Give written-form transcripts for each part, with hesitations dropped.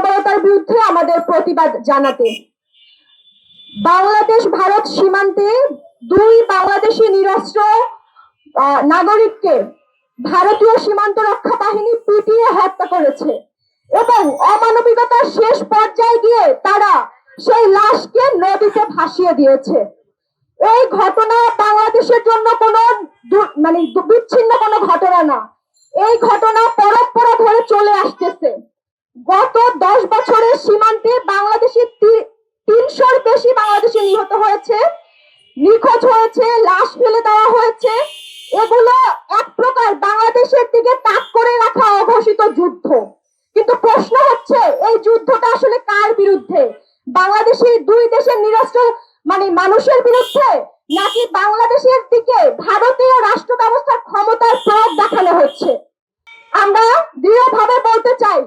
বর্বরতার বিরুদ্ধে আমাদের প্রতিবাদ জানাতে। বাংলাদেশ ভারত সীমান্তে দুই বাংলাদেশি নিরস্ত্র নাগরিককে ভারতীয় সীমান্ত রক্ষা বাহিনী পিটিয়ে হত্যা করেছে এবং অমানবিকতার শেষ পর্যায়ে গিয়ে তারা সেই লাশকে নদীতে ভাসিয়ে দিয়েছে। এই ঘটনা বাংলাদেশের জন্য কোনো বিচ্ছিন্ন কোনো ঘটনা না, এই ঘটনা পরম্পরা ধরে চলে আসতেছে। গত 10 বছরের সীমান্তে বাংলাদেশের 300-র বেশি বাংলাদেশি নিহত হয়েছে, নিখোঁজ হয়েছে, লাশ ফেলে দেওয়া হয়েছে। এগুলো এক প্রকার বাংলাদেশের দিকে তাক করে রাখা অঘোষিত যুদ্ধ। কিন্তু প্রশ্ন হচ্ছে এই যুদ্ধটা আসলে কার বিরুদ্ধে? বাংলাদেশের দুই দেশের নিরস্ত্র মানুষের বিরুদ্ধে, নাকি বাংলাদেশের দিকে ভারতীয় রাষ্ট্র ব্যবস্থার ক্ষমতার প্রয়োগ দেখানো হচ্ছে? আমরা দৃঢ়ভাবে বলতে চাই,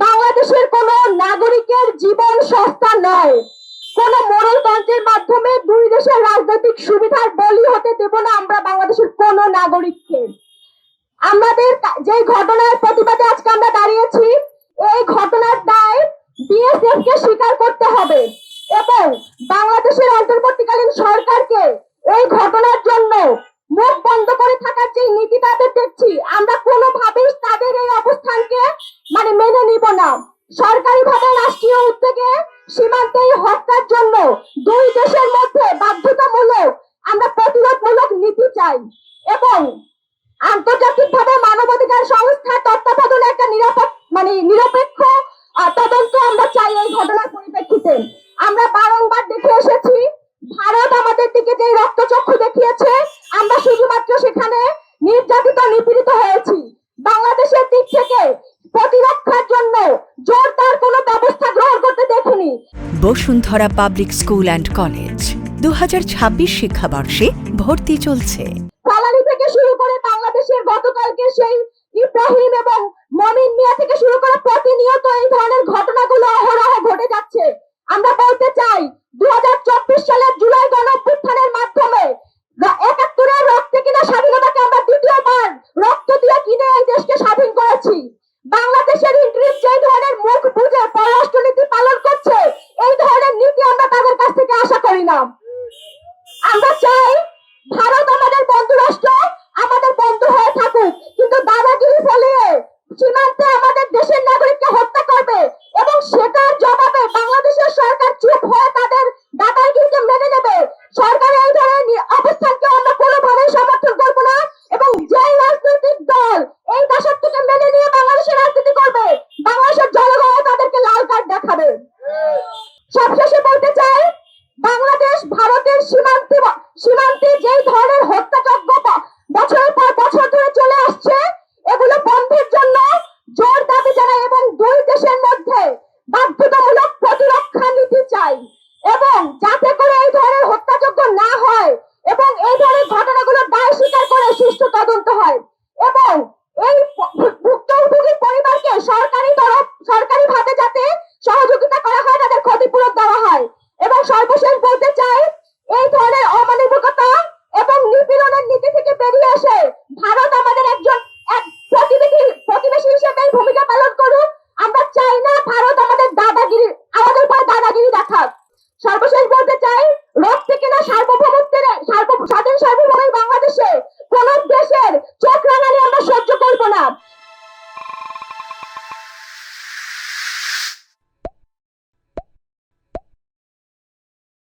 বাংলাদেশের কোন নাগরিকের জীবন সস্তা নয়। কোন মোড়লতন্ত্রের মাধ্যমে দুই দেশের রাজনৈতিক সুবিধার বলি হতে দেব না আমরা বাংলাদেশের কোন নাগরিককে। আমাদের যে ঘটনার প্রতিবাদে আজকে আমরা দাঁড়িয়েছি, এই ঘটনার দায় বিএসএফ কে স্বীকার করতে হবে এবং বাংলাদেশের অন্তর্বর্তীকালীন সরকারকে এই ঘটনার জন্য মুখ বন্ধ করে থাকার যে নীতি তাদের দেখছি, আমরা কোনোভাবেই তাদের এই অবস্থানকে মেনে নিব না। সরকারিভাবে রাষ্ট্রীয় উদ্যোগে সীমান্তে হত্যার জন্য দুই দেশের মধ্যে বাধ্যতামূলক আমরা প্রতিরোধমূলক নীতি চাই এবং আন্তর্জাতিকভাবে মানবাধিকার সংস্থার তত্ত্বাবধানে একটা নিরপেক্ষ তদন্ত আমরা চাই। এই ঘটনার পরিপ্রেক্ষিতে আমরা বারংবার দেখে এসেছি, ভারত আমাদের দিকে যে রক্তচক্ষু দেখিয়েছে, আমরা শুধুমাত্র সেখানে নির্যাতিত নিপীড়িত হয়েছি। বাংলাদেশের দিক থেকে প্রতিরক্ষার জন্য জোরদার কোনো ব্যবস্থা গ্রহণ করতে দেখিনি। Bashundhara public school and college 2026 শিক্ষাবর্ষে ভর্তি চলছে। ফালানি থেকে শুরু করে বাংলাদেশের গতকালকে সেই ইব্রাহিম এবং মমিন মিয়া থেকে শুরু করে প্রতিনিয়ত এই ধরনের ঘটনাগুলো অহরহ ঘটে যাচ্ছে। আমরা বলতে চাই, 2024 সালের জুলাই গণঅভ্যুত্থানের মাধ্যমে 71-এর রক্তে কিনা স্বাধীনতাকে আমরা দ্বিতীয়বার রক্ত দিয়ে কিনে এই দেশকে স্বাধীন করেছি। বাংলাদেশের ইন্টারিম যে ধরনের মুখ বুঝে পররাষ্ট্রনীতি পালন করছে, এই ধরনের নীতি আমরা তাদের কাছ থেকে আশা করি না। আমরা চাই ভারত আমাদের বন্ধু রাষ্ট্র, আমাদের বন্ধু হয়ে থাকুক, কিন্তু দাদাগিরি ফলিয়ে সীমান্তে আমাদের দেশের নাগরিককে হত্যা করবে এবং সেটার জবাবে বাংলাদেশের সরকার চুপ হয়ে তাদের দাদাগিরিকে মেনে নেবে। সরকারের এই ধরনের অবস্থানকে আমরা কোনোভাবেই সমর্থন করব না এবং যেই রাজনৈতিক দল এই দাসত্বকে মেনে নিয়ে বাংলাদেশের রাজনীতি করবে, বাংলাদেশের জনগণ তাদেরকে লাল কার্ড দেখাবে। সবশেষে বলতে চাই, বাংলাদেশ ভারতের সীমান্তে যেই ধরনের হত্যাযজ্ঞ বছরের পর বছর ধরে চলে আসছে, এগুলো বন্ধের জন্য জোর দাবি জানাই এবং দুই দেশের মধ্যে বাধ্যতামূলক প্রতিরক্ষা নীতি চাই এবং যাতে করে এই ধরনের হত্যাযজ্ঞ না হয় এবং এই ধরনের ঘটনাগুলোর দায় স্বীকার করে সুষ্ঠু তদন্ত হয় এবং এই ভুক্তভোগী পরিবারকে সরকারিভাবে যাতে সহযোগিতা করা হয়, তাদের ক্ষতিপূরণ দেওয়া হয়। এবং সর্বশেষ বলতে চাই, এই ধরনের অমানবিকতা এবং নিপীড়নের নীতি থেকে বেরিয়ে এসে ভারত আমাদের এক প্রতিবেশী হিসেবে ভূমিকা পালন করুক। আমরা চাই না ভারত আমাদের উপর দাদাগিরি দেখাক। সর্বশেষ বলতে চাই, রক্তে কিনা স্বাধীন সার্বভৌম বাংলাদেশে কোন দেশের চোখ রাঙানি আমরা সহ্য করব না।